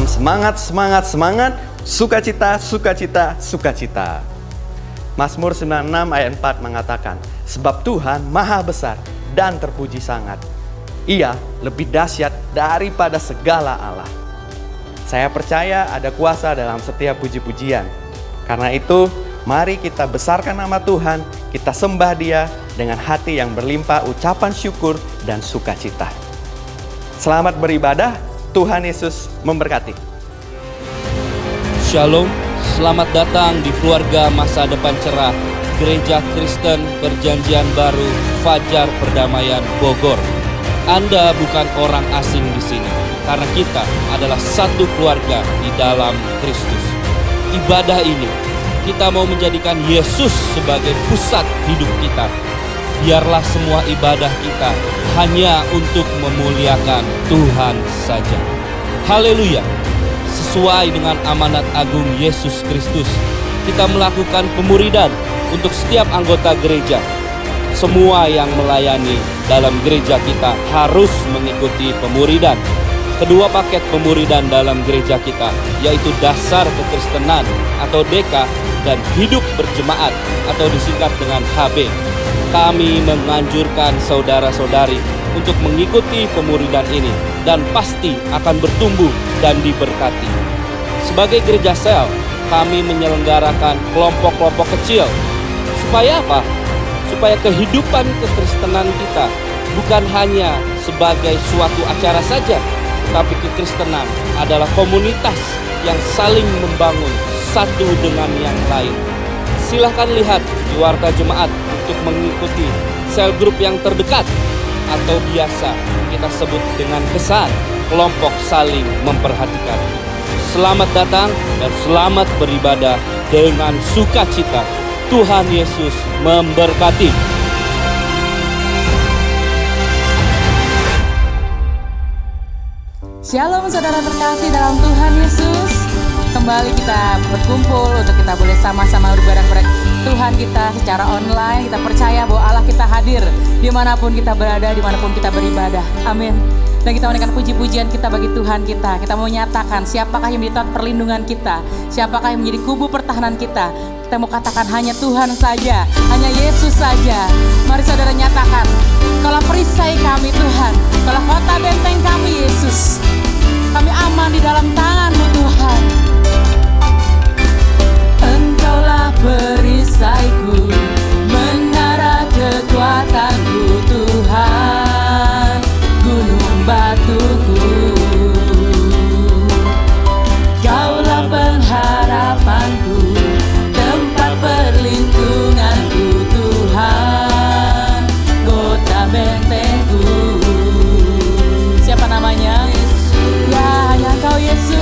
Salam semangat, semangat, semangat, sukacita, sukacita, sukacita. Mazmur 96 ayat 4 mengatakan, sebab Tuhan maha besar dan terpuji sangat. Ia lebih dahsyat daripada segala Allah. Saya percaya ada kuasa dalam setiap puji-pujian. Karena itu, mari kita besarkan nama Tuhan, kita sembah Dia dengan hati yang berlimpah ucapan syukur dan sukacita. Selamat beribadah, Tuhan Yesus memberkati. Shalom, selamat datang di keluarga masa depan cerah Gereja Kristen Perjanjian Baru Fajar Perdamaian Bogor. Anda bukan orang asing di sini, karena kita adalah satu keluarga di dalam Kristus. Ibadah ini, kita mau menjadikan Yesus sebagai pusat hidup kita. Biarlah semua ibadah kita hanya untuk memuliakan Tuhan saja. Haleluya! Sesuai dengan amanat agung Yesus Kristus, kita melakukan pemuridan untuk setiap anggota gereja. Semua yang melayani dalam gereja kita harus mengikuti pemuridan. Kedua paket pemuridan dalam gereja kita, yaitu dasar kekristenan atau DK dan hidup berjemaat atau disingkat dengan HB. Kami menganjurkan saudara-saudari untuk mengikuti pemuridan ini dan pasti akan bertumbuh dan diberkati. Sebagai gereja sel, kami menyelenggarakan kelompok-kelompok kecil. Supaya apa? Supaya kehidupan kekristenan kita bukan hanya sebagai suatu acara saja, tapi kekristenan adalah komunitas yang saling membangun satu dengan yang lain. Silahkan lihat di Warta Jemaat untuk mengikuti sel grup yang terdekat, atau biasa kita sebut dengan kesan kelompok saling memperhatikan. Selamat datang dan selamat beribadah dengan sukacita. Tuhan Yesus memberkati. Shalom saudara terkasih dalam Tuhan Yesus. Kembali kita berkumpul untuk kita boleh sama-sama beribadah kepada Tuhan kita secara online. Kita percaya bahwa Allah kita hadir dimanapun kita berada, dimanapun kita beribadah. Amin. Dan kita menaikkan puji-pujian kita bagi Tuhan kita. Kita mau nyatakan siapakah yang menjadi tempat perlindungan kita, siapakah yang menjadi kubu pertahanan kita. Kita mau katakan hanya Tuhan saja, hanya Yesus saja. Mari saudara nyatakan, kalau perisai kami Tuhan, kalau kota benteng kami Yesus, kami aman di dalam tangan-Mu Tuhan. Engkaulah perisaiku, menara kekuatanku Tuhan, gunung batuku. Kaulah pengharapanku, tempat perlindunganku Tuhan, kota bentengku. Siapa namanya? Ya, hanya Kau Yesus.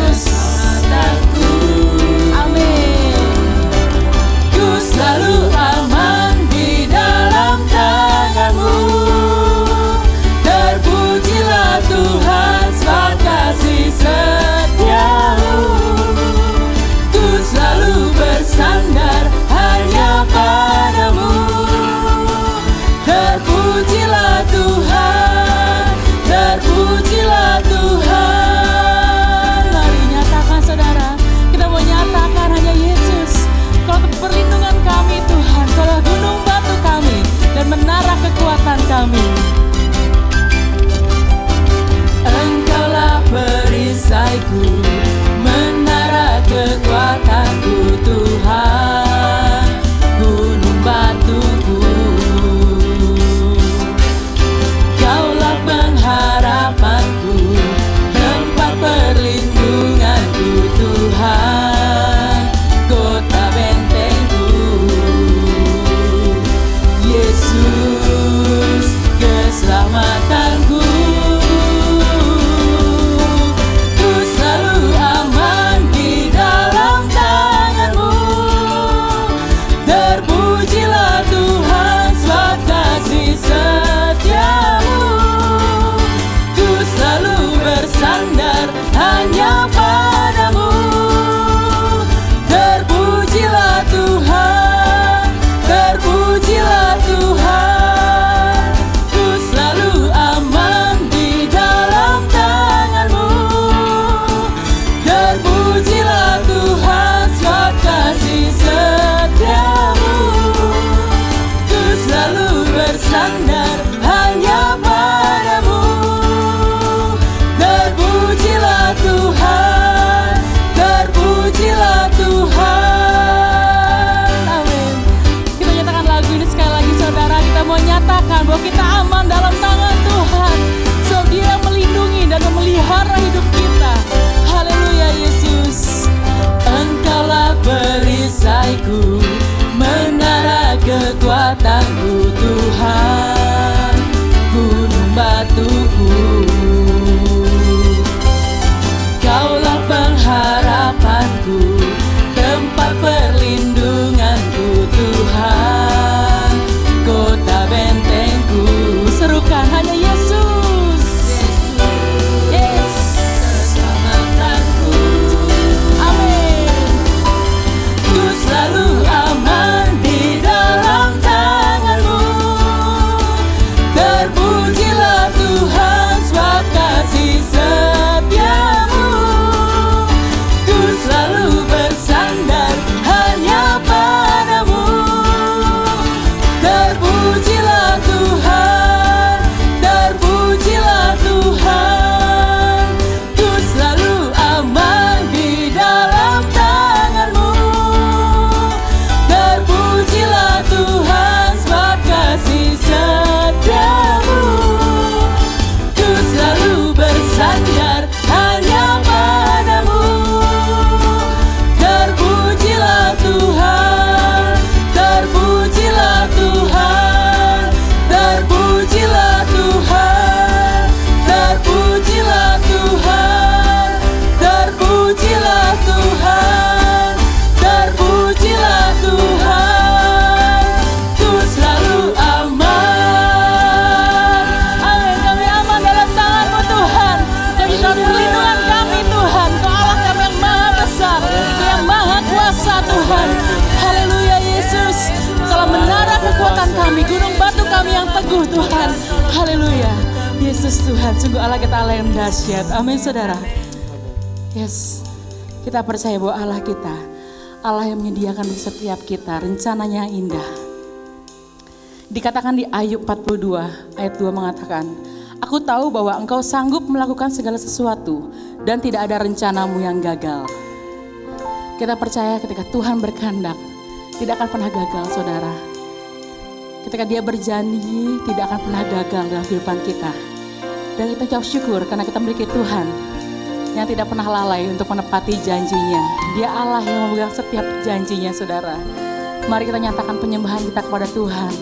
kekuatan kami, gunung batu kami yang teguh Tuhan. Haleluya. Yesus Tuhan, sungguh Allah kita Allah yang dahsyat. Amin saudara. Yes, kita percaya bahwa Allah kita, Allah yang menyediakan untuk setiap kita rencananya yang indah. Dikatakan di Ayub 42 ayat 2 mengatakan, aku tahu bahwa engkau sanggup melakukan segala sesuatu dan tidak ada rencanamu yang gagal. Kita percaya ketika Tuhan berkehendak, tidak akan pernah gagal saudara. Ketika dia berjanji, tidak akan pernah gagal dalam kehidupan kita. Dan kita jauh syukur karena kita memiliki Tuhan yang tidak pernah lalai untuk menepati janjinya. Dia Allah yang memegang setiap janjinya saudara. Mari kita nyatakan penyembahan kita kepada Tuhan.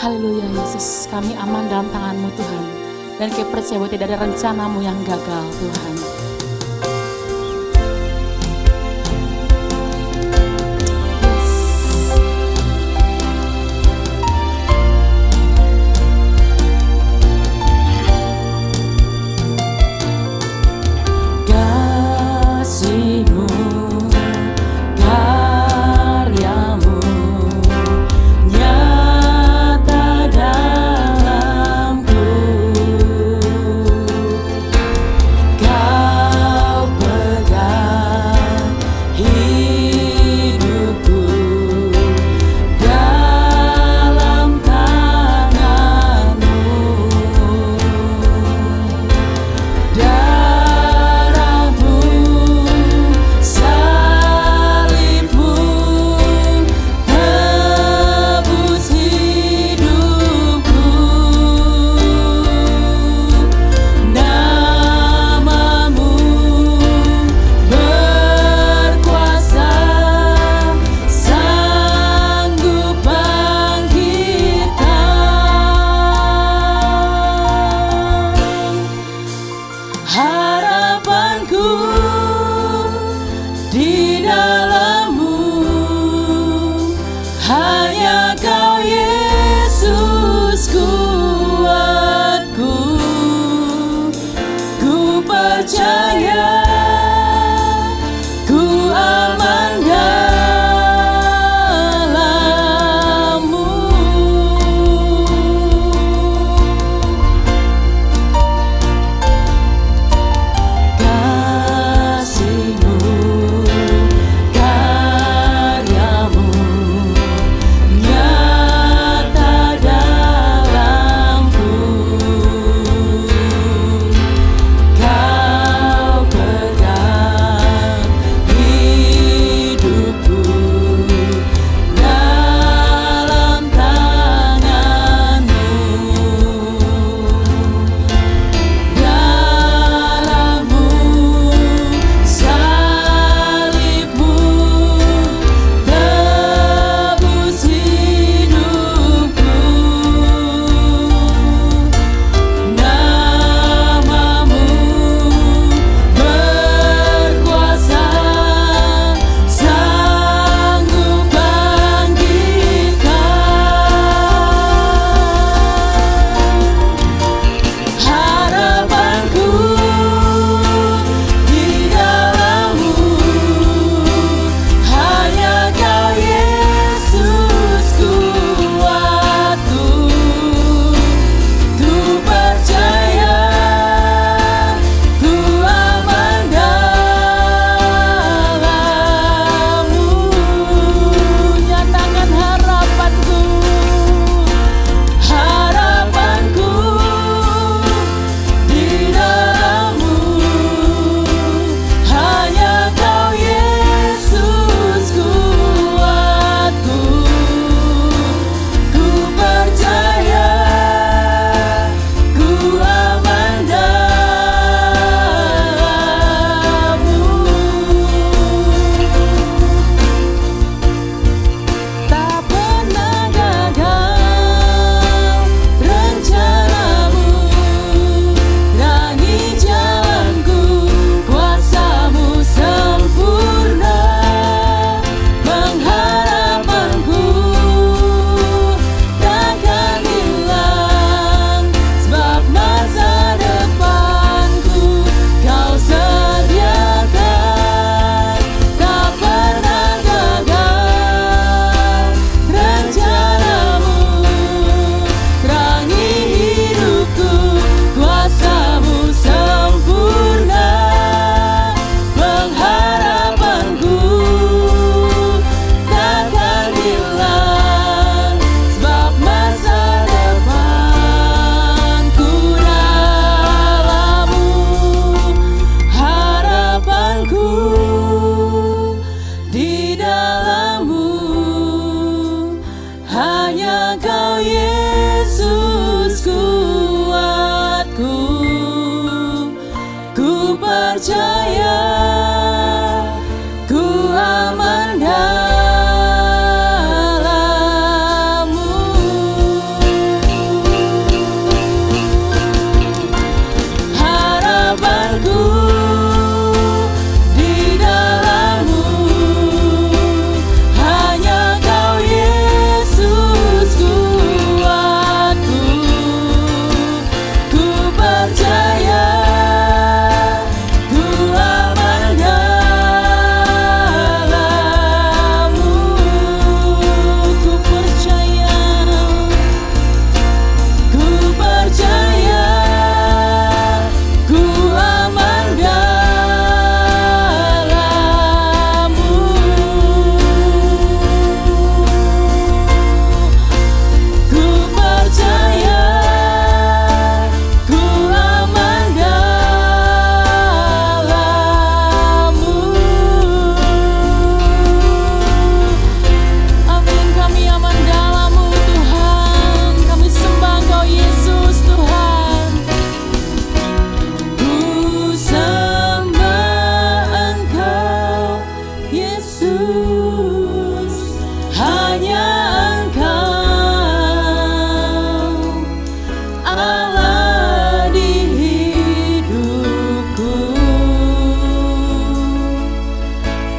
Haleluya Yesus, kami aman dalam tangan-Mu Tuhan. Dan kami percaya bahwa tidak ada rencana-Mu yang gagal Tuhan. God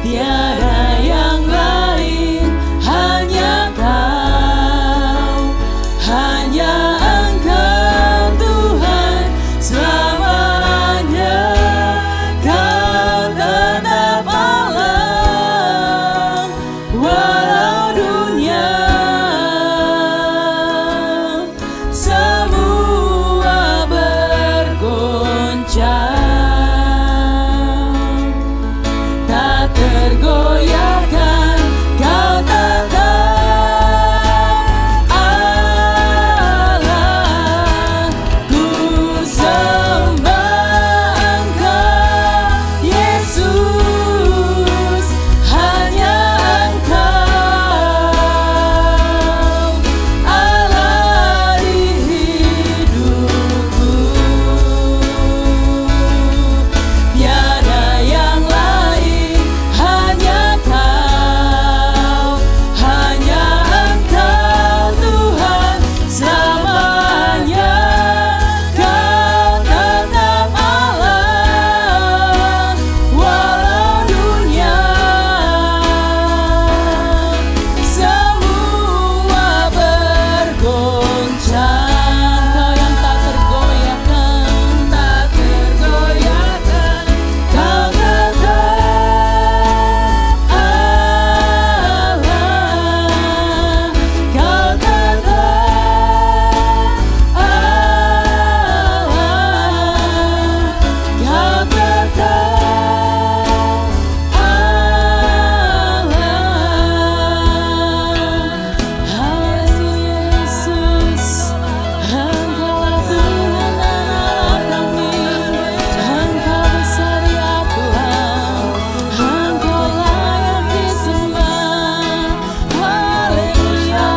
tiada yang lain, hanya Kau, hanya Engkau Tuhan selamanya. Kau tetap Allah walau dunia semua bergoncang. Tak tergoyahkan, Kau tetap Allah. Ku sembah Engkau Yesus, hanya Engkau Allah di hidupku. Tiada yang lain, hanya Kau, hanya Engkau Tuhan selamanya. Kau tetap Allah walau dunia semua bergoncang. Kau yang tak tergoyahkan, tak tergoyahkan. Kau tetap Allah, Kau tetap Allah, Kau tetap Allah. Haleluya Yesus, Engkaulah Tuhan dan Allah kami. Engkau besar ya Tuhan, Engkau layak disembah. Haleluya.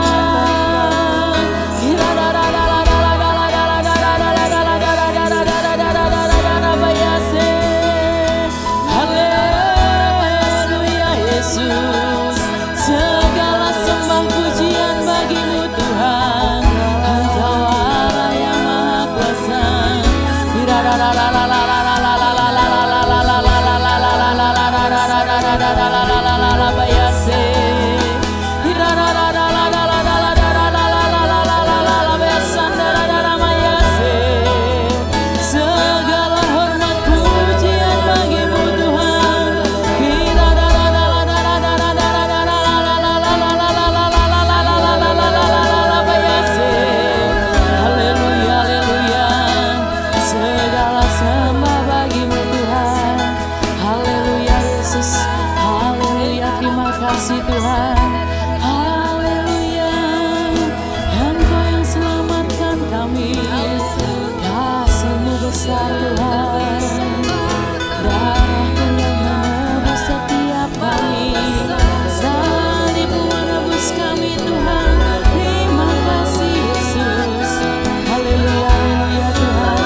Haleluya Yesus, segala sembah pujian bagimu Tuhan. Engkau Allah yang Maha Kuasa. Segala hormat pujian bagimu Tuhan. Haleluya, haleluya. Segala sembah bagimu Tuhan. Haleluya Yesus, haleluya, terima kasih Tuhan. Haleluya, Engkau yang selamatkan kami. Kasih-Mu besar Tuhan. Darah-Mu yang menebus setiap kami. Salib-Mu menebus kami Tuhan. Terima kasih Yesus. Haleluya, haleluya Tuhan.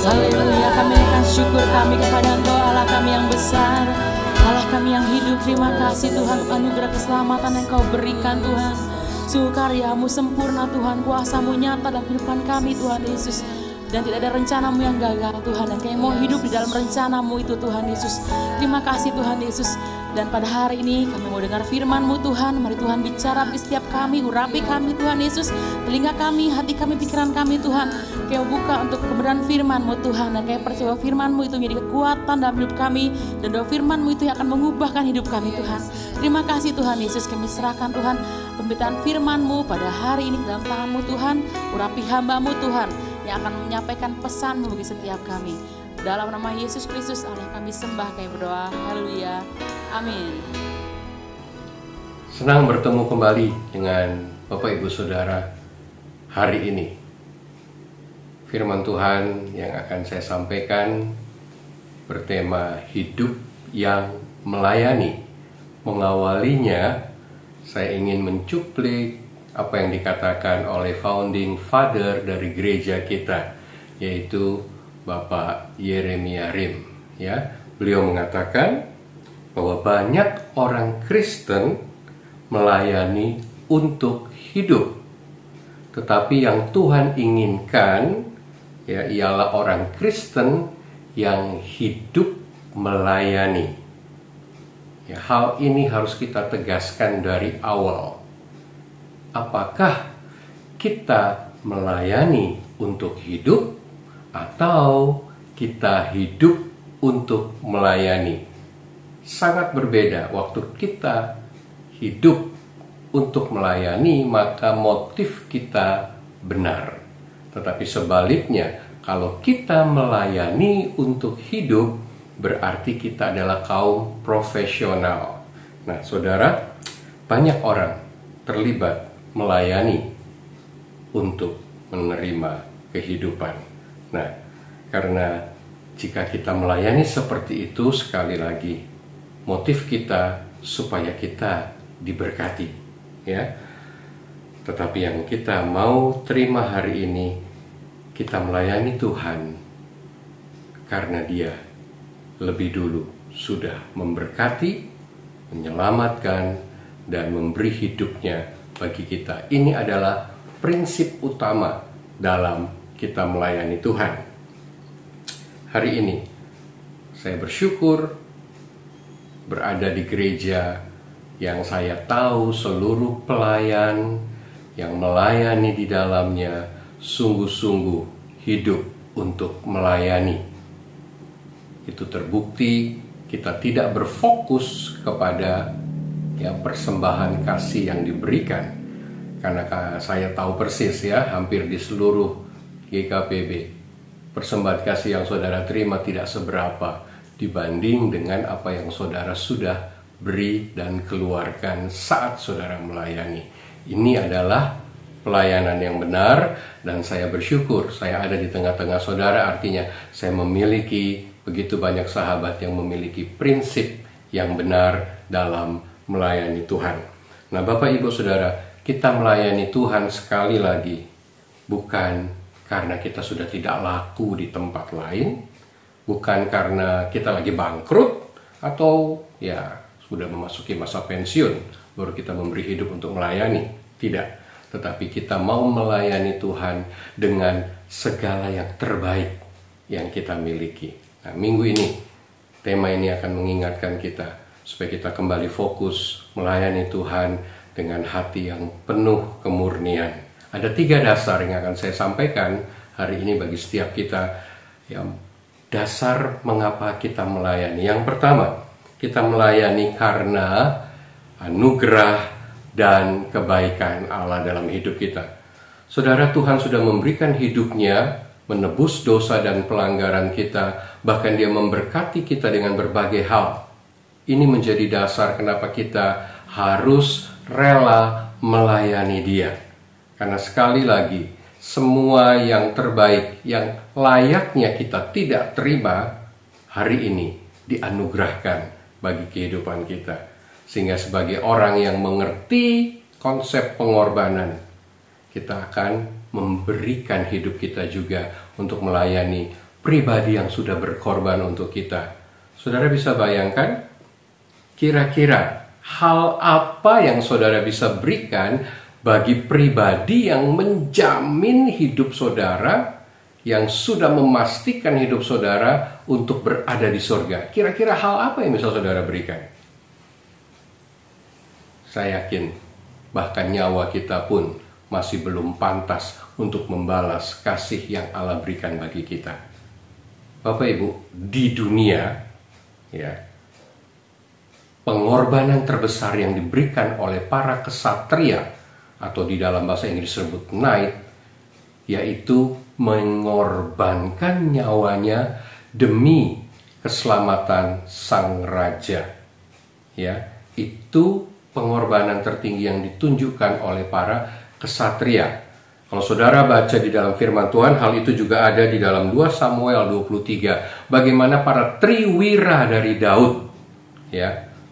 Haleluya, kami akan syukur kami kepada Engkau Allah kami yang besar, Allah kami yang hidup. Terima kasih Tuhan untuk anugerah keselamatan yang Kau berikan Tuhan. Sungguh karya-Mu sempurna Tuhan, kuasa-Mu nyata dalam kehidupan kami Tuhan Yesus. Dan tidak ada rencana-Mu yang gagal Tuhan, dan kami mau hidup di dalam rencana-Mu itu Tuhan Yesus. Terima kasih Tuhan Yesus. Dan pada hari ini kami mau dengar firman-Mu Tuhan. Mari Tuhan bicara di setiap kami, urapi kami Tuhan Yesus. Telinga kami, hati kami, pikiran kami Tuhan. Kau buka untuk kebenaran firman-Mu Tuhan. Dan kami percaya firman-Mu itu menjadi kekuatan dalam hidup kami. Dan doa firman-Mu itu yang akan mengubahkan hidup kami Tuhan. Terima kasih Tuhan Yesus, kami serahkan Tuhan pemberitaan firman-Mu pada hari ini dalam tangan-Mu Tuhan. Urapi hamba-Mu Tuhan yang akan menyampaikan pesan-Mu bagi setiap kami. Dalam nama Yesus Kristus Allah kami sembah, kami berdoa. Haleluya. Amin. Senang bertemu kembali dengan Bapak Ibu Saudara hari ini. Firman Tuhan yang akan saya sampaikan bertema hidup yang melayani. Mengawalinya, saya ingin mencuplik apa yang dikatakan oleh founding father dari gereja kita, yaitu Bapak Yeremia Rim. Ya, beliau mengatakan bahwa banyak orang Kristen melayani untuk hidup, tetapi yang Tuhan inginkan ya ialah orang Kristen yang hidup melayani. Ya, hal ini harus kita tegaskan dari awal. Apakah kita melayani untuk hidup atau kita hidup untuk melayani? Sangat berbeda. Waktu kita hidup untuk melayani, maka motif kita benar. Tetapi sebaliknya, kalau kita melayani untuk hidup, berarti kita adalah kaum profesional. Nah, saudara, banyak orang terlibat melayani untuk menerima kehidupan. Nah, karena jika kita melayani seperti itu, sekali lagi, motif kita supaya kita diberkati, ya. Tetapi yang kita mau terima hari ini, kita melayani Tuhan karena Dia lebih dulu sudah memberkati, menyelamatkan, dan memberi hidupnya bagi kita. Ini adalah prinsip utama dalam kita melayani Tuhan. Hari ini saya bersyukur berada di gereja yang saya tahu seluruh pelayan yang melayani di dalamnya sungguh-sungguh hidup untuk melayani. Itu terbukti kita tidak berfokus kepada persembahan kasih yang diberikan. Karena saya tahu persis hampir di seluruh GKPB, persembahan kasih yang saudara terima tidak seberapa dibanding dengan apa yang saudara sudah beri dan keluarkan saat saudara melayani. Ini adalah pelayanan yang benar, dan saya bersyukur saya ada di tengah-tengah saudara. Artinya saya memiliki begitu banyak sahabat yang memiliki prinsip yang benar dalam melayani Tuhan. Nah, Bapak Ibu Saudara, kita melayani Tuhan sekali lagi bukan karena kita sudah tidak laku di tempat lain, bukan karena kita lagi bangkrut atau sudah memasuki masa pensiun baru kita memberi hidup untuk melayani. Tidak, tetapi kita mau melayani Tuhan dengan segala yang terbaik yang kita miliki. Nah, minggu ini tema ini akan mengingatkan kita supaya kita kembali fokus melayani Tuhan dengan hati yang penuh kemurnian. Ada 3 dasar yang akan saya sampaikan hari ini bagi setiap kita, yang dasar mengapa kita melayani. Yang pertama, kita melayani karena anugerah dan kebaikan Allah dalam hidup kita. Saudara, Tuhan sudah memberikan hidupnya menebus dosa dan pelanggaran kita, bahkan Dia memberkati kita dengan berbagai hal. Ini menjadi dasar kenapa kita harus rela melayani Dia. Karena sekali lagi, semua yang terbaik, yang layaknya kita tidak terima, hari ini dianugerahkan bagi kehidupan kita. Sehingga sebagai orang yang mengerti konsep pengorbanan, kita akan memberikan hidup kita juga untuk melayani pribadi yang sudah berkorban untuk kita. Saudara bisa bayangkan, kira-kira hal apa yang saudara bisa berikan bagi pribadi yang menjamin hidup saudara, yang sudah memastikan hidup saudara untuk berada di surga? Kira-kira hal apa yang bisa saudara berikan? Saya yakin bahkan nyawa kita pun masih belum pantas untuk membalas kasih yang Allah berikan bagi kita. Bapak Ibu, di dunia pengorbanan terbesar yang diberikan oleh para kesatria, atau di dalam bahasa Inggris disebut knight, yaitu mengorbankan nyawanya demi keselamatan sang raja. Itu pengorbanan tertinggi yang ditunjukkan oleh para kesatria. Kalau saudara baca di dalam firman Tuhan, hal itu juga ada di dalam 2 Samuel 23. Bagaimana para triwira dari Daud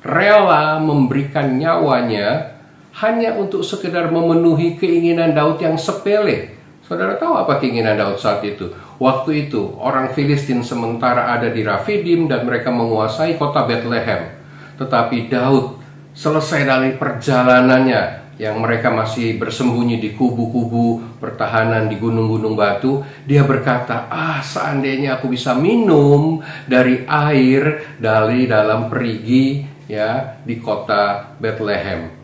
rela memberikan nyawanya hanya untuk sekedar memenuhi keinginan Daud yang sepele. Saudara tahu apa keinginan Daud saat itu? Waktu itu orang Filistin sementara ada di Rafidim dan mereka menguasai kota Bethlehem. Tetapi Daud selesai dari perjalanannya yang mereka masih bersembunyi di kubu-kubu pertahanan di gunung-gunung batu, dia berkata, seandainya aku bisa minum dari air dari dalam perigi ya di kota Bethlehem.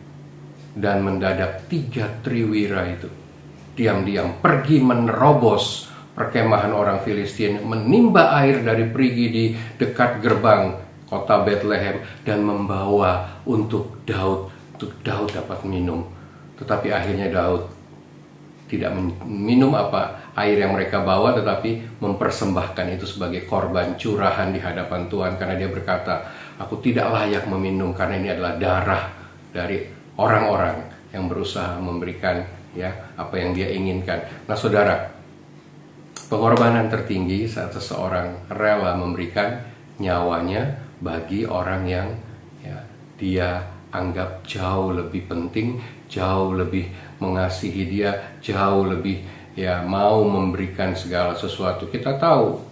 Dan mendadak 3 triwira itu diam-diam pergi menerobos perkemahan orang Filistin, menimba air dari perigi di dekat gerbang kota Bethlehem dan membawa untuk Daud dapat minum. Tetapi akhirnya Daud tidak minum air yang mereka bawa, tetapi mempersembahkan itu sebagai korban curahan di hadapan Tuhan, karena dia berkata, aku tidak layak meminum karena ini adalah darah dari orang-orang yang berusaha memberikan apa yang dia inginkan. Nah saudara, pengorbanan tertinggi saat seseorang rela memberikan nyawanya bagi orang yang dia anggap jauh lebih penting, jauh lebih mengasihi dia, jauh lebih mau memberikan segala sesuatu. Kita tahu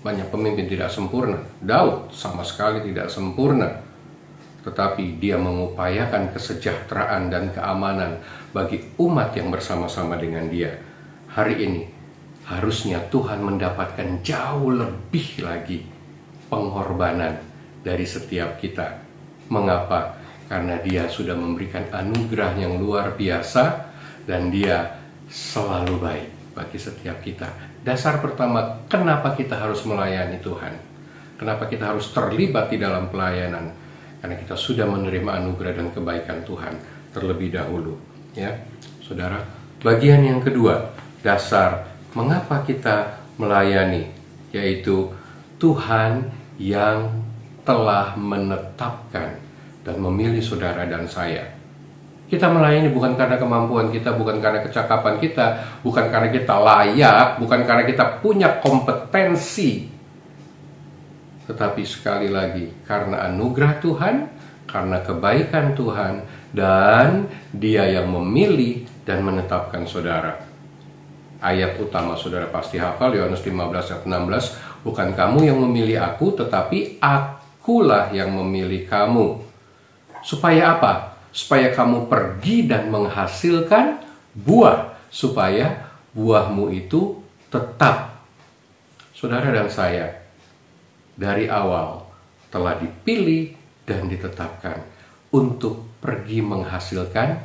banyak pemimpin tidak sempurna. Daud sama sekali tidak sempurna, tetapi dia mengupayakan kesejahteraan dan keamanan bagi umat yang bersama-sama dengan dia. Hari ini harusnya Tuhan mendapatkan jauh lebih lagi pengorbanan dari setiap kita. Mengapa? Karena dia sudah memberikan anugerah yang luar biasa dan dia selalu baik bagi setiap kita. Dasar pertama, kenapa kita harus melayani Tuhan? Kenapa kita harus terlibat di dalam pelayanan? Karena kita sudah menerima anugerah dan kebaikan Tuhan terlebih dahulu. Ya, saudara. Bagian yang kedua, dasar mengapa kita melayani, yaitu Tuhan yang telah menetapkan dan memilih saudara dan saya. Kita melayani bukan karena kemampuan kita, bukan karena kecakapan kita, bukan karena kita layak, bukan karena kita punya kompetensi, tetapi sekali lagi karena anugerah Tuhan, karena kebaikan Tuhan, dan Dia yang memilih dan menetapkan saudara. Ayat utama saudara pasti hafal, Yohanes 15 ayat 16, bukan kamu yang memilih aku, tetapi akulah yang memilih kamu. Supaya apa? Supaya kamu pergi dan menghasilkan buah, supaya buahmu itu tetap. Saudara dan saya dari awal telah dipilih dan ditetapkan untuk pergi menghasilkan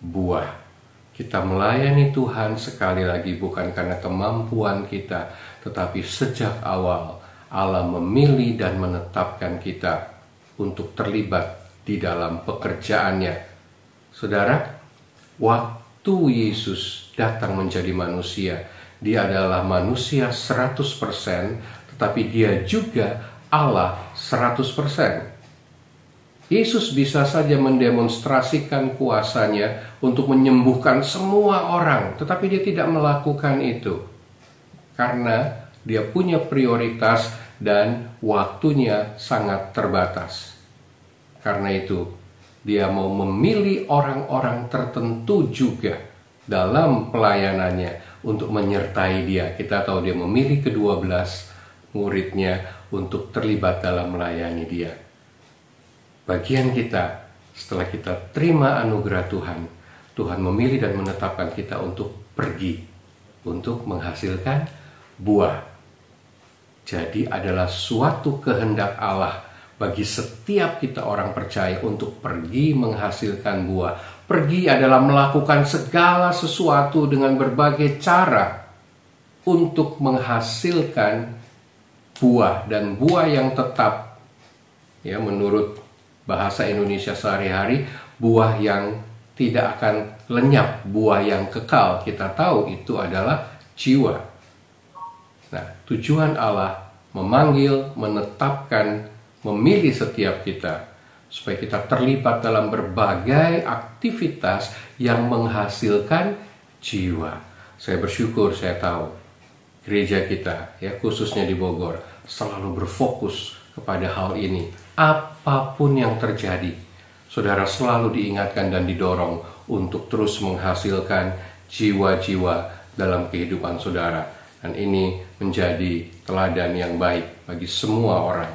buah. Kita melayani Tuhan sekali lagi bukan karena kemampuan kita, tetapi sejak awal Allah memilih dan menetapkan kita untuk terlibat di dalam pekerjaannya. Saudara, waktu Yesus datang menjadi manusia, Dia adalah manusia 100%, tetapi Dia juga Allah 100%. Yesus bisa saja mendemonstrasikan kuasanya untuk menyembuhkan semua orang, tetapi Dia tidak melakukan itu karena Dia punya prioritas dan waktunya sangat terbatas. Karena itu Dia mau memilih orang-orang tertentu juga dalam pelayanannya untuk menyertai Dia. Kita tahu Dia memilih ke-12 muridnya untuk terlibat dalam melayani Dia. Bagian kita, setelah kita terima anugerah Tuhan, Tuhan memilih dan menetapkan kita untuk pergi, untuk menghasilkan buah. Jadi adalah suatu kehendak Allah bagi setiap kita orang percaya untuk pergi menghasilkan buah. Pergi adalah melakukan segala sesuatu dengan berbagai cara untuk menghasilkan buah, dan buah yang tetap. Ya, menurut bahasa Indonesia sehari-hari, buah yang tidak akan lenyap, buah yang kekal. Kita tahu itu adalah jiwa. Nah, tujuan Allah memanggil, menetapkan, memilih setiap kita supaya kita terlibat dalam berbagai aktivitas yang menghasilkan jiwa. Saya bersyukur, saya tahu gereja kita, ya khususnya di Bogor, selalu berfokus kepada hal ini. Apapun yang terjadi, saudara selalu diingatkan dan didorong untuk terus menghasilkan jiwa-jiwa dalam kehidupan saudara. Dan ini menjadi teladan yang baik bagi semua orang.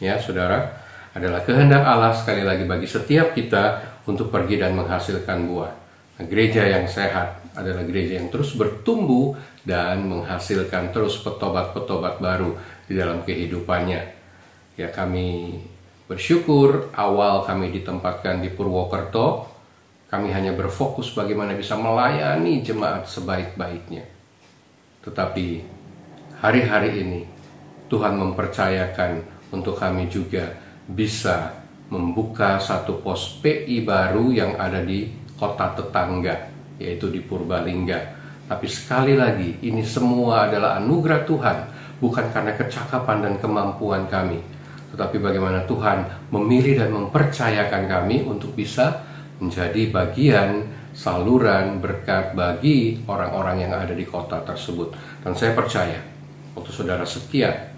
Ya, saudara, adalah kehendak Allah sekali lagi bagi setiap kita untuk pergi dan menghasilkan buah. Nah, gereja yang sehat adalah gereja yang terus bertumbuh dan menghasilkan terus petobat-petobat baru di dalam kehidupannya. Ya, kami Bersyukur awal kami ditempatkan di Purwokerto, kami hanya berfokus bagaimana bisa melayani jemaat sebaik-baiknya. Tetapi hari-hari ini Tuhan mempercayakan untuk kami juga bisa membuka satu pos PI baru yang ada di kota tetangga, yaitu di Purbalingga. Tapi sekali lagi, ini semua adalah anugerah Tuhan, bukan karena kecakapan dan kemampuan kami, tetapi bagaimana Tuhan memilih dan mempercayakan kami untuk bisa menjadi bagian saluran berkat bagi orang-orang yang ada di kota tersebut. Dan saya percaya, waktu saudara setia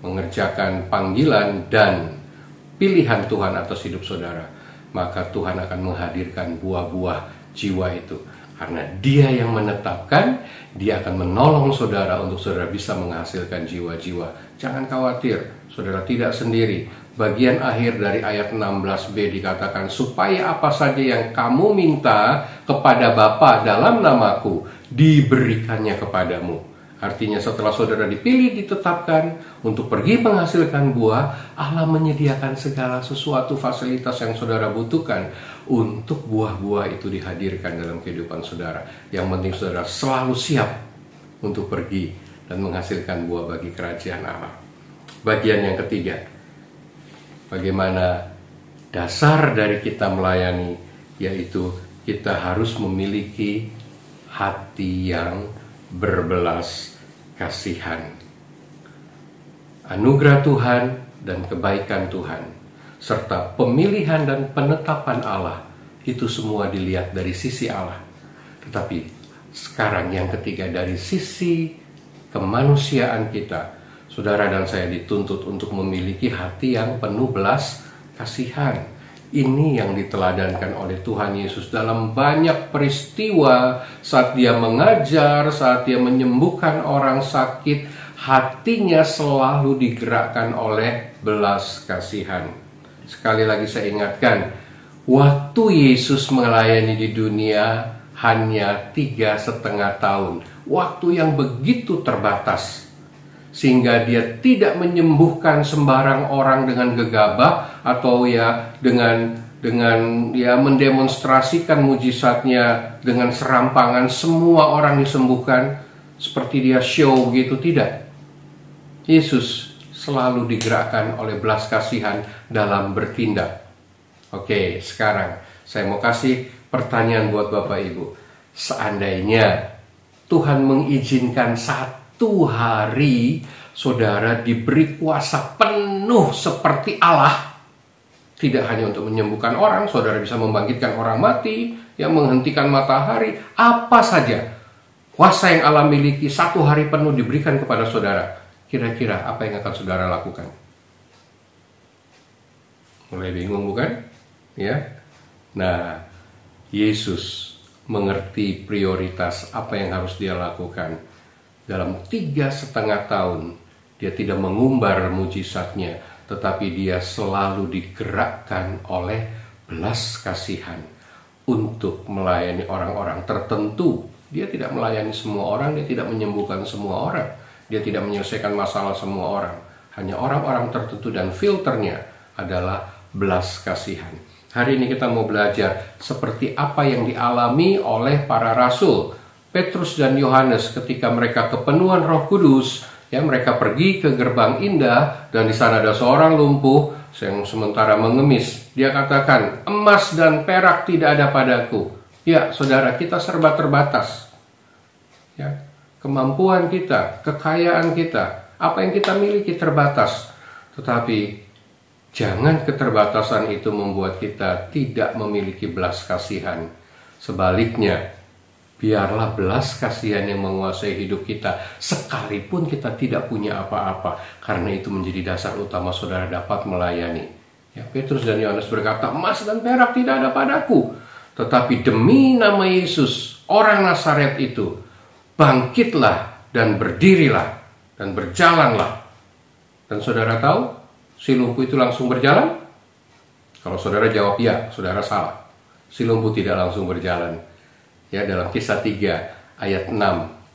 mengerjakan panggilan dan pilihan Tuhan atas hidup saudara, maka Tuhan akan menghadirkan buah-buah jiwa itu. Karena Dia yang menetapkan, Dia akan menolong saudara untuk saudara bisa menghasilkan jiwa-jiwa. Jangan khawatir, saudara tidak sendiri. Bagian akhir dari ayat 16b dikatakan, supaya apa saja yang kamu minta kepada Bapa dalam namaku, diberikannya kepadamu. Artinya setelah saudara dipilih, ditetapkan untuk pergi menghasilkan buah, Allah menyediakan segala sesuatu fasilitas yang saudara butuhkan untuk buah-buah itu dihadirkan dalam kehidupan saudara. Yang penting saudara selalu siap untuk pergi dan menghasilkan buah bagi kerajaan Allah. Bagian yang ketiga, bagaimana dasar dari kita melayani, yaitu kita harus memiliki hati yang berbelas kasihan. Anugerah Tuhan dan kebaikan Tuhan, serta pemilihan dan penetapan Allah, itu semua dilihat dari sisi Allah. Tetapi sekarang yang ketiga, dari sisi kemanusiaan kita, saudara dan saya dituntut untuk memiliki hati yang penuh belas kasihan. Ini yang diteladankan oleh Tuhan Yesus dalam banyak peristiwa. Saat Dia mengajar, saat Dia menyembuhkan orang sakit, hatinya selalu digerakkan oleh belas kasihan. Sekali lagi saya ingatkan, waktu Yesus melayani di dunia hanya 3,5 tahun. Waktu yang begitu terbatas, sehingga Dia tidak menyembuhkan sembarang orang dengan gegabah atau dengan mendemonstrasikan mujizatnya dengan serampangan semua orang disembuhkan seperti Dia show gitu, tidak. Yesus selalu digerakkan oleh belas kasihan dalam bertindak. Oke, sekarang saya mau kasih pertanyaan buat Bapak Ibu. Seandainya Tuhan mengizinkan satu hari saudara diberi kuasa penuh seperti Allah, tidak hanya untuk menyembuhkan orang, saudara bisa membangkitkan orang mati, yang menghentikan matahari, apa saja kuasa yang Allah miliki satu hari penuh diberikan kepada saudara, kira-kira apa yang akan saudara lakukan? Mulai bingung bukan? Ya. Nah, Yesus mengerti prioritas apa yang harus Dia lakukan. Dalam 3,5 tahun, Dia tidak mengumbar mujizatnya, tetapi Dia selalu digerakkan oleh belas kasihan untuk melayani orang-orang tertentu. Dia tidak melayani semua orang, Dia tidak menyembuhkan semua orang, Dia tidak menyelesaikan masalah semua orang. Hanya orang-orang tertentu, dan filternya adalah belas kasihan. Hari ini kita mau belajar seperti apa yang dialami oleh para rasul Petrus dan Yohanes ketika mereka kepenuhan Roh Kudus. Ya, mereka pergi ke gerbang indah dan di sana ada seorang lumpuh yang sementara mengemis. Dia katakan, emas dan perak tidak ada padaku. Ya, saudara, kita serba terbatas. Ya, kemampuan kita, kekayaan kita, apa yang kita miliki terbatas. Tetapi jangan keterbatasan itu membuat kita tidak memiliki belas kasihan. Sebaliknya, biarlah belas kasihan yang menguasai hidup kita, sekalipun kita tidak punya apa-apa, karena itu menjadi dasar utama saudara dapat melayani. Ya, Petrus dan Yohanes berkata, emas dan perak tidak ada padaku, tetapi demi nama Yesus, orang Nazaret itu, bangkitlah dan berdirilah dan berjalanlah. Dan saudara tahu, si lumpuh itu langsung berjalan? Kalau saudara jawab ya, saudara salah. Si lumpuh tidak langsung berjalan. Ya, dalam Kisah 3 ayat 6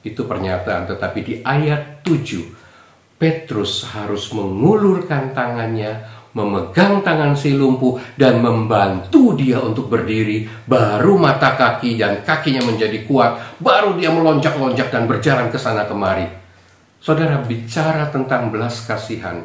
itu pernyataan, tetapi di ayat 7 Petrus harus mengulurkan tangannya memegang tangan si lumpuh dan membantu dia untuk berdiri, baru mata kaki dan kakinya menjadi kuat, baru dia melonjak-lonjak dan berjalan ke sana kemari. Saudara, bicara tentang belas kasihan,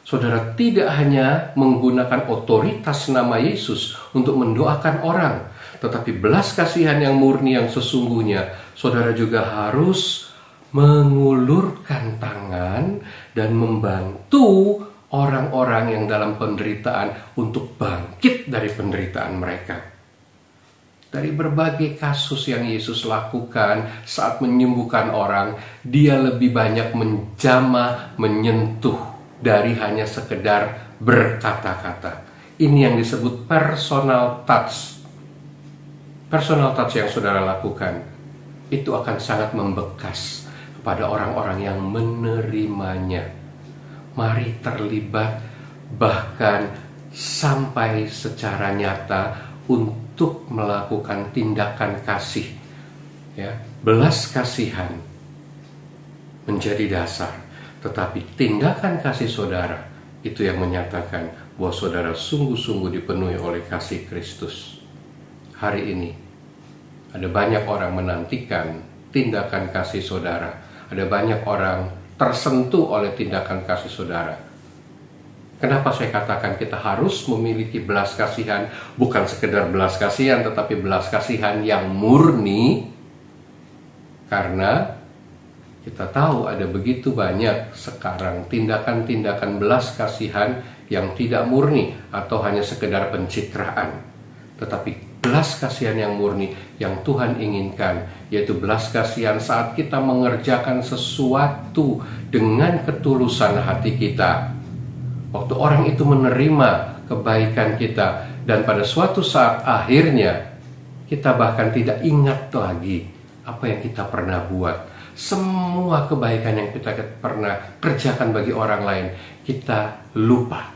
saudara tidak hanya menggunakan otoritas nama Yesus untuk mendoakan orang, tetapi belas kasihan yang murni yang sesungguhnya, saudara juga harus mengulurkan tangan dan membantu orang-orang yang dalam penderitaan untuk bangkit dari penderitaan mereka. Dari berbagai kasus yang Yesus lakukan saat menyembuhkan orang, dia lebih banyak menjamah, menyentuh dari hanya sekedar berkata-kata. Ini yang disebut personal touch. Personal touch yang saudara lakukan, itu akan sangat membekas kepada orang-orang yang menerimanya. Mari terlibat bahkan sampai secara nyata untuk melakukan tindakan kasih. Ya, belas kasihan menjadi dasar, tetapi tindakan kasih saudara itu yang menyatakan bahwa saudara sungguh-sungguh dipenuhi oleh kasih Kristus. Hari ini ada banyak orang menantikan tindakan kasih saudara. Ada banyak orang tersentuh oleh tindakan kasih saudara. Kenapa saya katakan kita harus memiliki belas kasihan? Bukan sekedar belas kasihan, tetapi belas kasihan yang murni. Karena kita tahu ada begitu banyak sekarang tindakan-tindakan belas kasihan yang tidak murni atau hanya sekedar pencitraan. Tetapi belas kasihan yang murni yang Tuhan inginkan, yaitu belas kasihan saat kita mengerjakan sesuatu dengan ketulusan hati kita. Waktu orang itu menerima kebaikan kita, dan pada suatu saat akhirnya kita bahkan tidak ingat lagi apa yang kita pernah buat. Semua kebaikan yang kita pernah kerjakan bagi orang lain, kita lupa.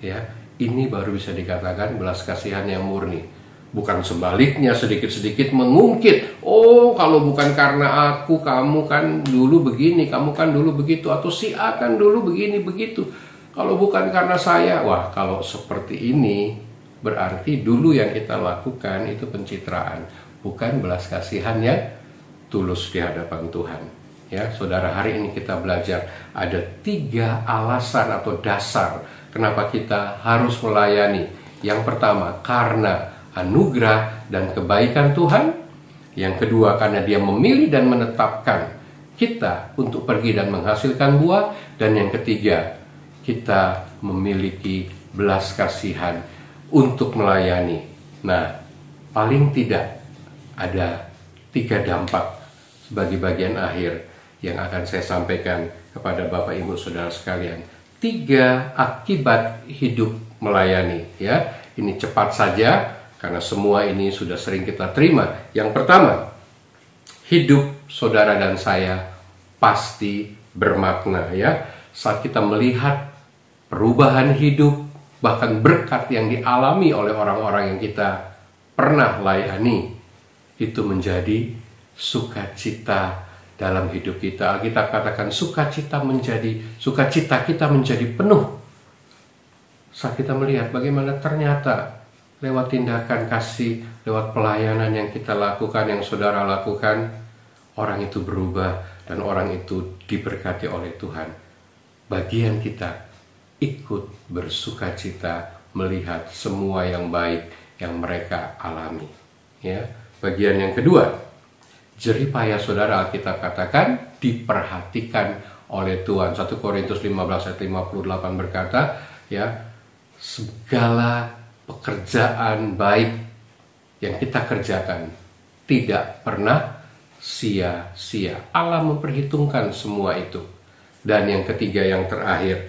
Ya, ini baru bisa dikatakan belas kasihan yang murni. Bukan sebaliknya sedikit-sedikit mengungkit. Oh, kalau bukan karena aku, kamu kan dulu begini, kamu kan dulu begitu, atau si A kan dulu begini begitu. Kalau bukan karena saya, wah, kalau seperti ini berarti dulu yang kita lakukan itu pencitraan, bukan belas kasihan yang tulus di hadapan Tuhan. Ya, saudara, hari ini kita belajar ada 3 alasan atau dasar kenapa kita harus melayani. Yang pertama, karena anugerah dan kebaikan Tuhan. Yang kedua, karena dia memilih dan menetapkan kita untuk pergi dan menghasilkan buah. Dan yang ketiga, kita memiliki belas kasihan untuk melayani. Nah, paling tidak ada 3 dampak sebagai bagian akhir yang akan saya sampaikan kepada Bapak Ibu Saudara sekalian. 3 akibat hidup melayani. Ya, ini cepat saja, karena semua ini sudah sering kita terima. Yang pertama, hidup saudara dan saya pasti bermakna. Ya, saat kita melihat perubahan hidup, bahkan berkat yang dialami oleh orang-orang yang kita pernah layani, itu menjadi sukacita dalam hidup kita. Kita katakan sukacita kita menjadi penuh saat kita melihat bagaimana ternyata lewat tindakan kasih, lewat pelayanan yang kita lakukan, yang saudara lakukan, orang itu berubah dan orang itu diberkati oleh Tuhan. Bagian kita ikut bersukacita melihat semua yang baik yang mereka alami. Ya, bagian yang kedua, jeripaya saudara, kita katakan diperhatikan oleh Tuhan. 1 Korintus 15 ayat 58 berkata, ya, segala pekerjaan baik yang kita kerjakan tidak pernah sia-sia. Allah memperhitungkan semua itu. Dan yang ketiga, yang terakhir,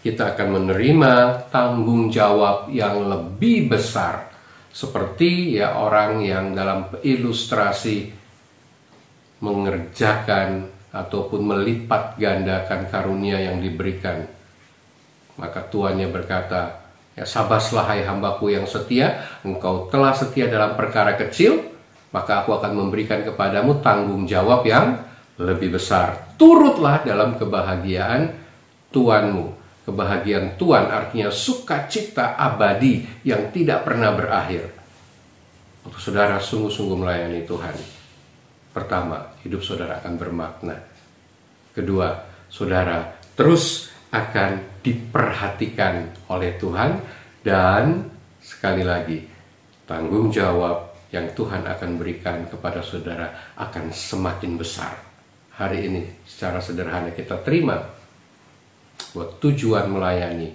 kita akan menerima tanggung jawab yang lebih besar. Seperti ya orang yang dalam ilustrasi mengerjakan ataupun melipat gandakan karunia yang diberikan. Maka tuannya berkata, ya, sabaslah hai hambaku yang setia, engkau telah setia dalam perkara kecil, maka aku akan memberikan kepadamu tanggung jawab yang lebih besar. Turutlah dalam kebahagiaan tuanmu. Kebahagiaan Tuhan artinya sukacita abadi yang tidak pernah berakhir. Untuk saudara sungguh-sungguh melayani Tuhan, pertama, hidup saudara akan bermakna. Kedua, saudara terus akan diperhatikan oleh Tuhan. Dan sekali lagi, tanggung jawab yang Tuhan akan berikan kepada saudara akan semakin besar. Hari ini secara sederhana kita terima buat tujuan melayani,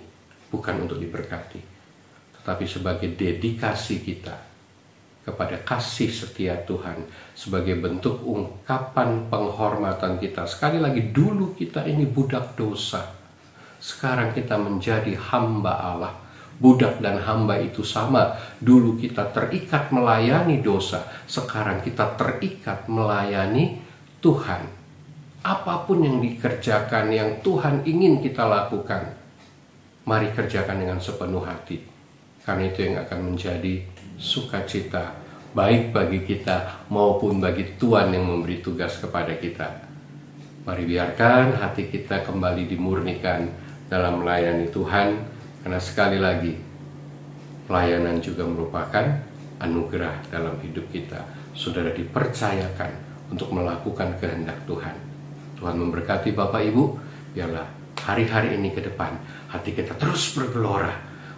bukan untuk diberkati, tetapi sebagai dedikasi kita kepada kasih setia Tuhan, sebagai bentuk ungkapan penghormatan kita. Sekali lagi, dulu kita ini budak dosa, sekarang kita menjadi hamba Allah. Budak dan hamba itu sama. Dulu kita terikat melayani dosa, sekarang kita terikat melayani Tuhan. Apapun yang dikerjakan, yang Tuhan ingin kita lakukan, mari kerjakan dengan sepenuh hati. Karena itu yang akan menjadi sukacita, baik bagi kita maupun bagi Tuhan yang memberi tugas kepada kita. Mari biarkan hati kita kembali dimurnikan dalam melayani Tuhan. Karena sekali lagi, pelayanan juga merupakan anugerah dalam hidup kita. Saudara dipercayakan untuk melakukan kehendak Tuhan. Tuhan memberkati Bapak Ibu, biarlah hari-hari ini ke depan hati kita terus bergelora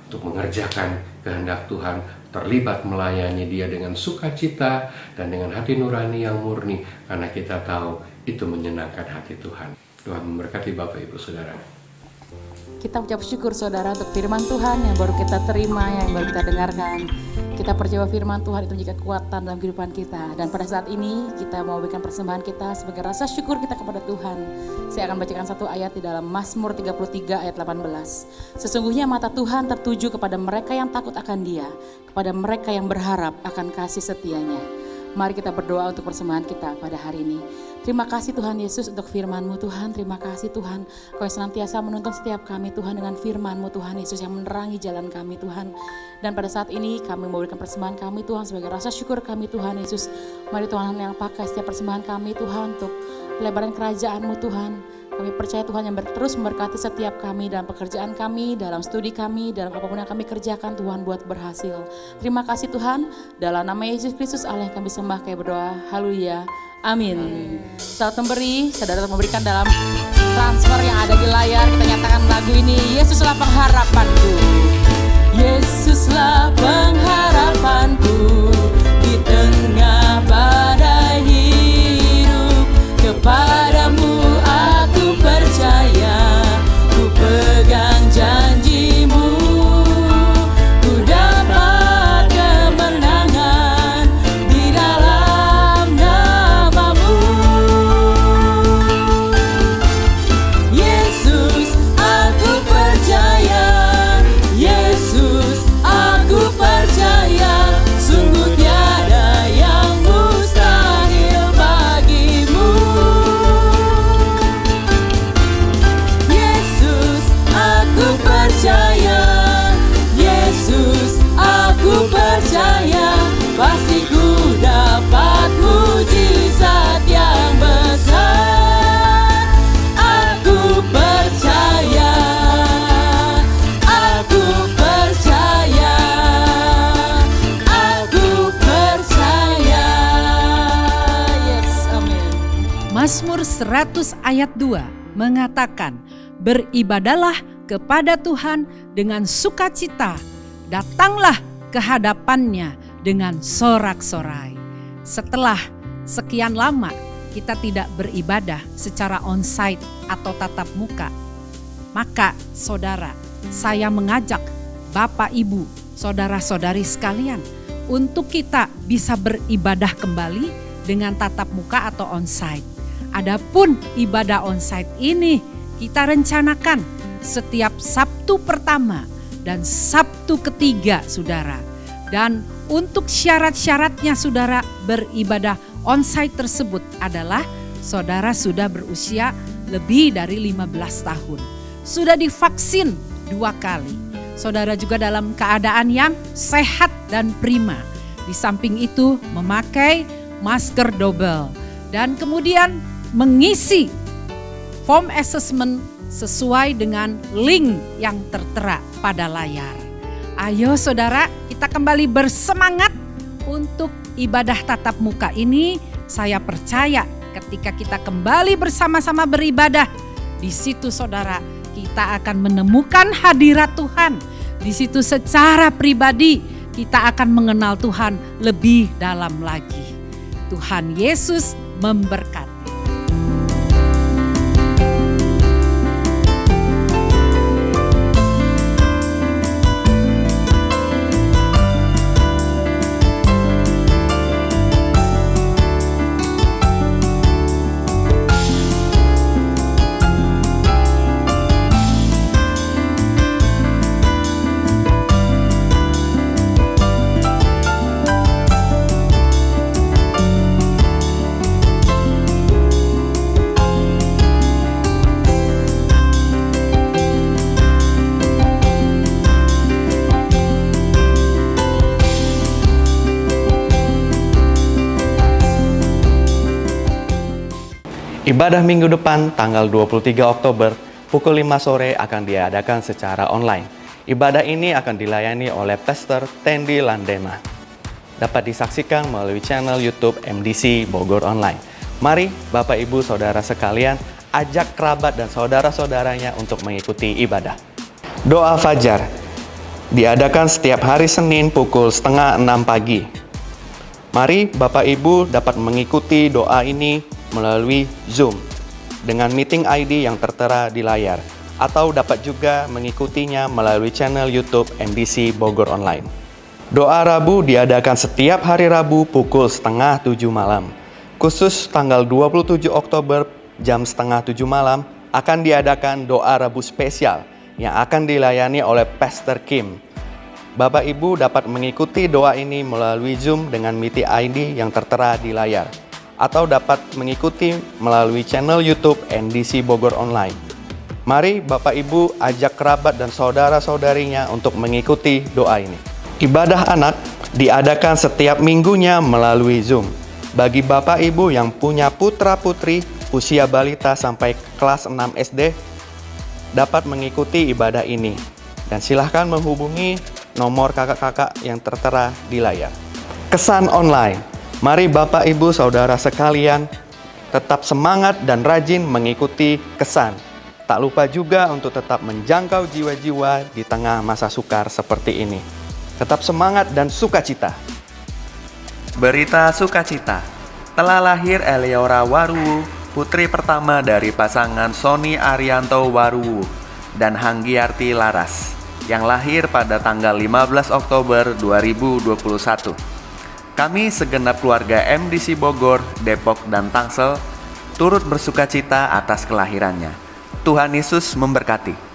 untuk mengerjakan kehendak Tuhan, terlibat melayani Dia dengan sukacita dan dengan hati nurani yang murni, karena kita tahu itu menyenangkan hati Tuhan. Tuhan memberkati Bapak Ibu Saudara. Kita ucap syukur saudara untuk firman Tuhan yang baru kita terima, yang baru kita dengarkan. Kita percaya firman Tuhan itu menjadi kekuatan dalam kehidupan kita. Dan pada saat ini kita mau berikan persembahan kita sebagai rasa syukur kita kepada Tuhan. Saya akan bacakan satu ayat di dalam Mazmur 33 ayat 18. Sesungguhnya mata Tuhan tertuju kepada mereka yang takut akan Dia, kepada mereka yang berharap akan kasih setianya. Mari kita berdoa untuk persembahan kita pada hari ini. Terima kasih Tuhan Yesus untuk firman-Mu Tuhan. Terima kasih Tuhan, Kau yang senantiasa menuntun setiap kami Tuhan dengan firman-Mu Tuhan Yesus yang menerangi jalan kami Tuhan. Dan pada saat ini kami memberikan persembahan kami Tuhan sebagai rasa syukur kami Tuhan Yesus. Mari Tuhan yang pakai setiap persembahan kami Tuhan untuk pelebaran kerajaan-Mu Tuhan. Kami percaya Tuhan yang terus memberkati setiap kami dalam pekerjaan kami, dalam studi kami, dalam apapun yang kami kerjakan Tuhan buat berhasil. Terima kasih Tuhan, dalam nama Yesus Kristus Allah yang kami sembah kami berdoa. Haleluya. Amin. Saat memberi, saudara memberikan dalam transfer yang ada di layar. Kita nyatakan lagu ini, Yesuslah pengharapanku. Yesuslah pengharapanku di tengah badai hidup. Kepadamu aku percaya, ku pegang janji-Mu, ku dapat kemenangan di dalam nama-Mu. Yesus, aku percaya. Yesus, aku percaya. Sungguh tiada yang mustahil bagimu. Yesus, aku percaya. Yesus, aku percaya. Pasti ku dapat mujizat yang besar. Aku percaya. Aku percaya. Aku percaya. Yes, amin. Mazmur 100 ayat 2 mengatakan, beribadalah kepada Tuhan dengan sukacita, datanglah ke hadapannya dengan sorak-sorai. Setelah sekian lama kita tidak beribadah secara onsite atau tatap muka, maka saudara, saya mengajak Bapak, Ibu, saudara-saudari sekalian untuk kita bisa beribadah kembali dengan tatap muka atau onsite. Adapun ibadah onsite ini kita rencanakan setiap Sabtu pertama dan Sabtu ketiga, saudara. Dan untuk syarat-syaratnya saudara beribadah onsite tersebut adalah saudara sudah berusia lebih dari 15 tahun. Sudah divaksin 2 kali. Saudara juga dalam keadaan yang sehat dan prima. Di samping itu memakai masker double. Dan kemudian mengisi form assessment sesuai dengan link yang tertera pada layar. Ayo saudara, kita kembali bersemangat untuk ibadah tatap muka ini. Saya percaya ketika kita kembali bersama-sama beribadah, di situ saudara kita akan menemukan hadirat Tuhan. Di situ secara pribadi kita akan mengenal Tuhan lebih dalam lagi. Tuhan Yesus memberkati. Ibadah minggu depan tanggal 23 Oktober pukul 5 sore akan diadakan secara online. Ibadah ini akan dilayani oleh Pastor Tendi Landema. Dapat disaksikan melalui channel YouTube MDC Bogor Online. Mari Bapak Ibu Saudara sekalian, ajak kerabat dan saudara-saudaranya untuk mengikuti ibadah. Doa Fajar diadakan setiap hari Senin pukul 5:30 pagi. Mari Bapak Ibu dapat mengikuti doa ini melalui Zoom dengan meeting ID yang tertera di layar, atau dapat juga mengikutinya melalui channel YouTube MDC Bogor Online. Doa Rabu diadakan setiap hari Rabu pukul 6:30 malam. Khusus tanggal 27 Oktober jam 6:30 malam akan diadakan doa Rabu spesial yang akan dilayani oleh Pastor Kim. Bapak Ibu dapat mengikuti doa ini melalui Zoom dengan meeting ID yang tertera di layar, atau dapat mengikuti melalui channel YouTube MDC Bogor Online. Mari Bapak Ibu ajak kerabat dan saudara-saudarinya untuk mengikuti doa ini. Ibadah anak diadakan setiap minggunya melalui Zoom. Bagi Bapak Ibu yang punya putra-putri usia balita sampai kelas 6 SD, dapat mengikuti ibadah ini. Dan silahkan menghubungi nomor kakak-kakak yang tertera di layar. Kesan online. Mari Bapak Ibu Saudara sekalian tetap semangat dan rajin mengikuti kesan. Tak lupa juga untuk tetap menjangkau jiwa-jiwa di tengah masa sukar seperti ini. Tetap semangat dan sukacita. Berita sukacita. Telah lahir Eliora Waruwu, putri pertama dari pasangan Sony Arianto Waruwu dan Hanggiarti Laras, yang lahir pada tanggal 15 Oktober 2021. Kami segenap keluarga MDC Bogor, Depok, dan Tangsel turut bersukacita atas kelahirannya. Tuhan Yesus memberkati.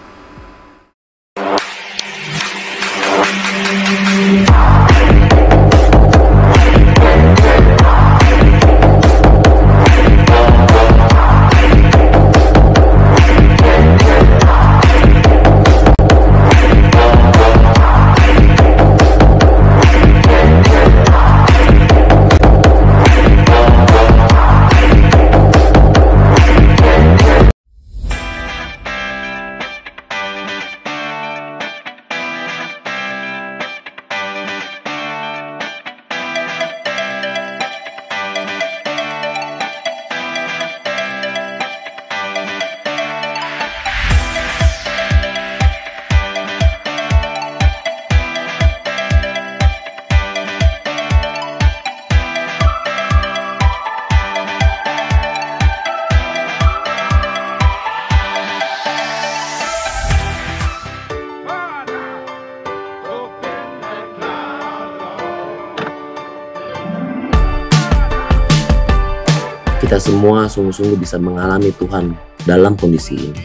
Kita semua sungguh-sungguh bisa mengalami Tuhan dalam kondisi ini.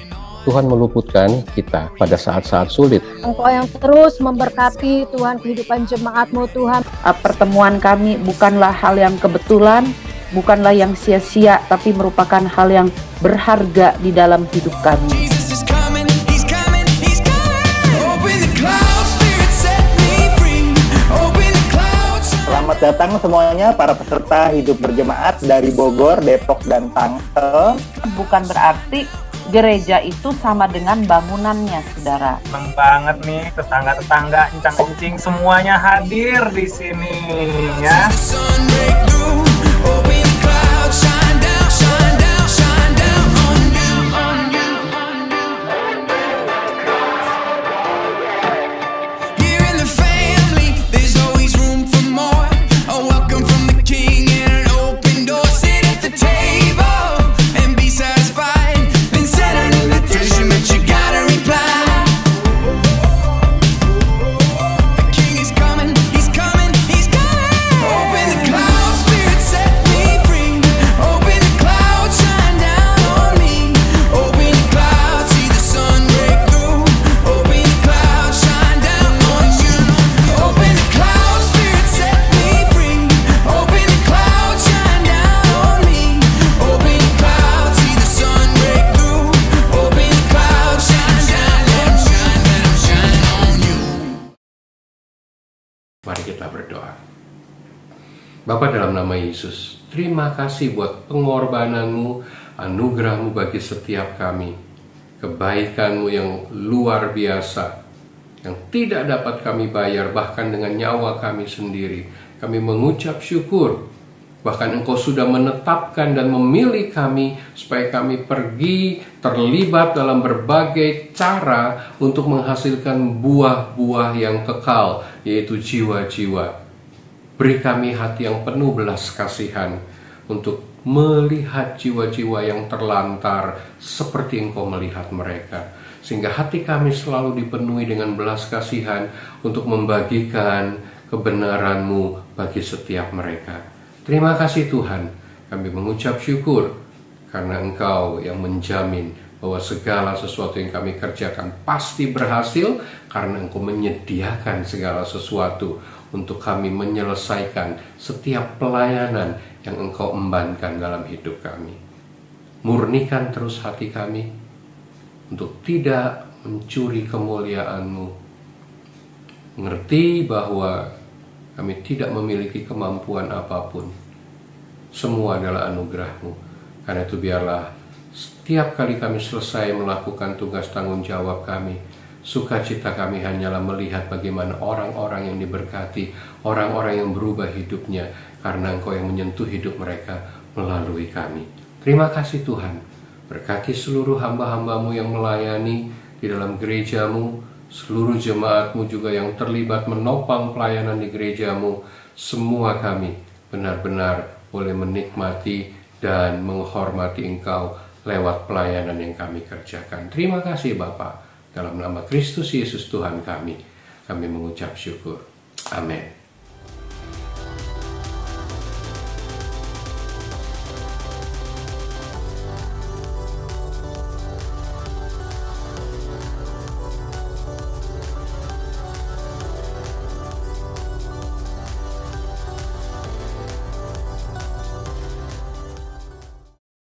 Tuhan meluputkan kita pada saat-saat sulit. Engkau yang terus memberkati Tuhan kehidupan jemaat-Mu Tuhan. Pertemuan kami bukanlah hal yang kebetulan, bukanlah yang sia-sia, tapi merupakan hal yang berharga di dalam hidup kami. Selamat datang semuanya para peserta hidup berjemaat dari Bogor, Depok, dan Tangsel. Bukan berarti Gereja itu sama dengan bangunannya, saudara. Seneng banget nih, tetangga-tetangga, encang-encing semuanya hadir di sini ya. Mari kita berdoa. Bapa, dalam nama Yesus, terima kasih buat pengorbananmu, anugerahmu bagi setiap kami. Kebaikanmu yang luar biasa, yang tidak dapat kami bayar bahkan dengan nyawa kami sendiri. Kami mengucap syukur. Bahkan Engkau sudah menetapkan dan memilih kami supaya kami pergi terlibat dalam berbagai cara untuk menghasilkan buah-buah yang kekal, yaitu jiwa-jiwa. Beri kami hati yang penuh belas kasihan untuk melihat jiwa-jiwa yang terlantar seperti Engkau melihat mereka. Sehingga hati kami selalu dipenuhi dengan belas kasihan untuk membagikan kebenaran-Mu bagi setiap mereka. Terima kasih Tuhan, kami mengucap syukur karena Engkau yang menjamin bahwa segala sesuatu yang kami kerjakan pasti berhasil karena Engkau menyediakan segala sesuatu untuk kami menyelesaikan setiap pelayanan yang Engkau embankan dalam hidup kami. Murnikan terus hati kami untuk tidak mencuri kemuliaan-Mu. Mengerti bahwa kami tidak memiliki kemampuan apapun. Semua adalah anugerah-Mu. Karena itu biarlah setiap kali kami selesai melakukan tugas tanggung jawab kami, sukacita kami hanyalah melihat bagaimana orang-orang yang diberkati, orang-orang yang berubah hidupnya, karena Engkau yang menyentuh hidup mereka melalui kami. Terima kasih Tuhan. Berkati seluruh hamba-hamba-Mu yang melayani di dalam gereja-Mu, seluruh jemaat-Mu juga yang terlibat menopang pelayanan di gereja-Mu. Semua kami benar-benar boleh menikmati dan menghormati Engkau lewat pelayanan yang kami kerjakan. Terima kasih Bapa. Dalam nama Kristus Yesus Tuhan kami mengucap syukur. Amin.